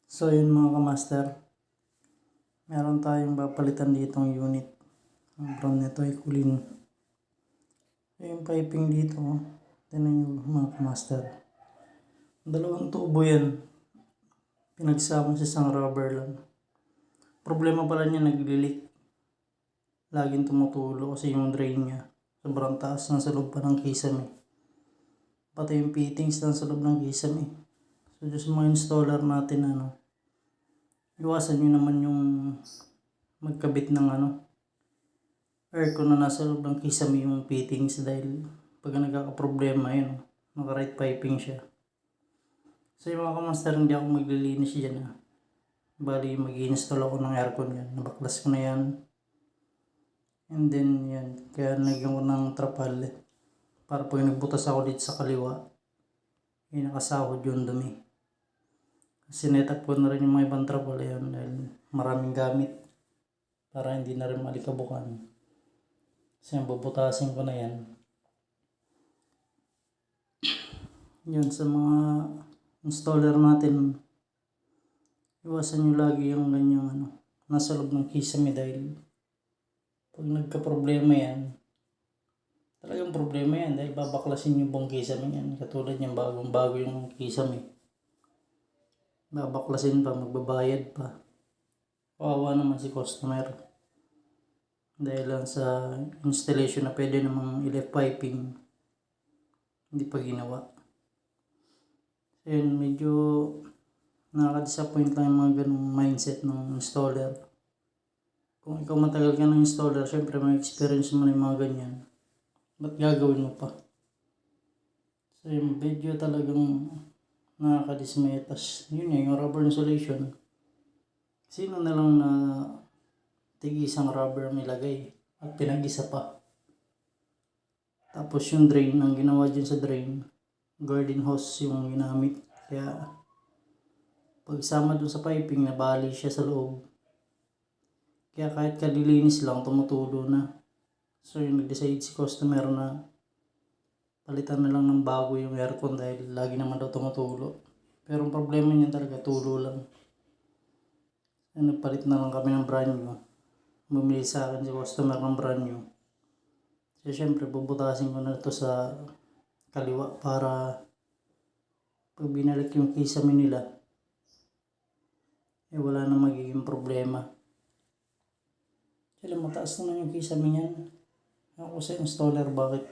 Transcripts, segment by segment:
So yun mga kamaster, meron tayong papalitan ditong unit. Ang brand nito ay Kulin. Yung piping dito, tinan nyo mga kamaster. Dalawang tubo yan, pinagsama sa isang rubber lang. Problema pala niya, naglilik. Laging tumutulo kasi yung drain niya sobrang taas, nasa loob pa ng kisame. Pati yung fittings nasa loob ng kisame. So just mga installer natin, iwasan nyo naman yung magkabit ng aircon na nasa loob ng kisame yung fittings, dahil pag nagkakaproblema yun, naka-right piping siya. So yung mga kamaster, hindi ako maglilinis dyan bali mag-i-install ako ng aircon yan, nabaklas ko na yan. And then yan, kaya nagyan ko ng trapal para pag nagbutas ako dito sa kaliwa, nakasahod yung dumi. Sinetap ko na rin yung mga ibang trapal yan dahil maraming gamit para hindi na rin malikabukan. Kasi bubutasin ko na yan. Yun, sa mga installer natin, iwasan nyo lagi yung ganyang nasa loob ng kisame, dahil pag nagka-problema yan, talagang problema yan, dahil babaklasin yung buong kisame yan. Katulad yung bagong-bago yung kisame, babaklasin pa, magbabayad pa. Kawawa naman si customer dahil lang sa installation na pwede namang i-left piping, hindi pa ginawa. So yun, medyo nakaka-disappoint lang yung mga ganung mindset ng installer. Kung ikaw matagal ka ng installer, syempre may experience mo na yung mga ganyan, ba't gagawin mo pa? So yung video talagang nakakadismay. Tas yun yung rubber insulation, sino na lang na tig-isang rubber nilagay at pinag-isa pa. Tapos yung drain, ang ginawa dyan sa drain, garden hose yung ginamit, kaya pagsama dun sa piping, nabali siya sa loob. Kaya kahit kadilinis lang, tumutulo na. So yung nag-decide si customer na palitan na lang ng bago yung aircon dahil lagi naman daw tumutulo. Pero ang problema niya talaga, tulo lang. Nagpalit na lang kami ng brand new. Bumili sa akin si customer ng brand new. So syempre bubutasin ko na ito sa kaliwa para pag binalik yung kisame nila, wala na magiging problema. Kaya mataas naman yung kisame niyan. Ako sa installer, bakit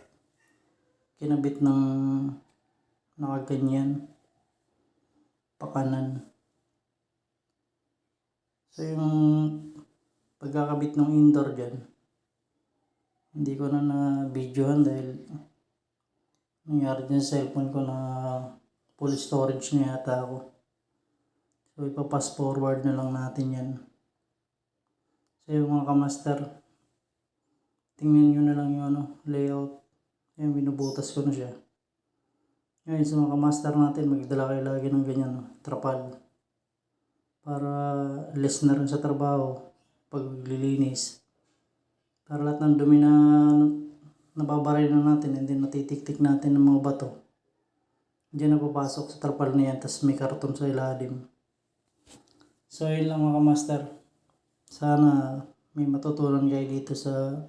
kinabit ng nakaganyan pakanan. So yung pagkakabit ng indoor dyan, hindi ko na videohan dahil nangyari dyan sa cellphone ko na full storage na yata ako. So ipapass forward na lang natin yan. So yung mga kamaster, tingnan nyo na lang yung layout. Ayan, binubutas ko na siya. Ngayon sa mga kamaster natin, magdala kayo lagi ng ganyan, trapal. Para less na rin sa trabaho pag lilinis. Para lahat ng dumi na nababaray na natin, hindi natitiktik natin ng mga bato, diyan na papasok sa trapal na yan, tas may karton sa ilalim. So yun lang mga kamaster. Sana may matutunan kayo dito sa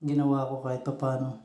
ginawa ko kahit papano.